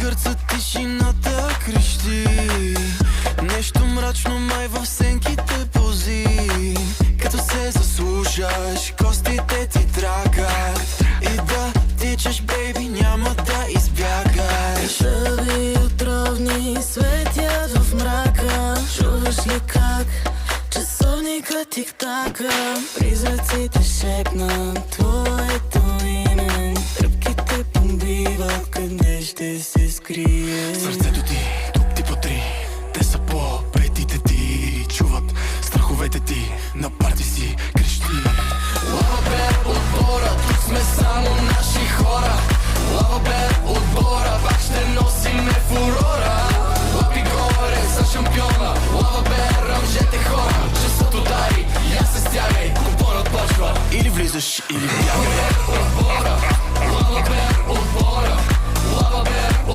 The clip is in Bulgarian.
гърца, тишината крещи. Нещо мрачно май в сенките пози. Като се заслушаш, костите ти тракат. И да тичаш, бейби, няма да избягаш. Шави отровни светят в мрака. Чуваш ли как часовника тик-така? Призраците шепнат твоето име. Тръпките помбиват, къде ще се скрие. Сърцето ти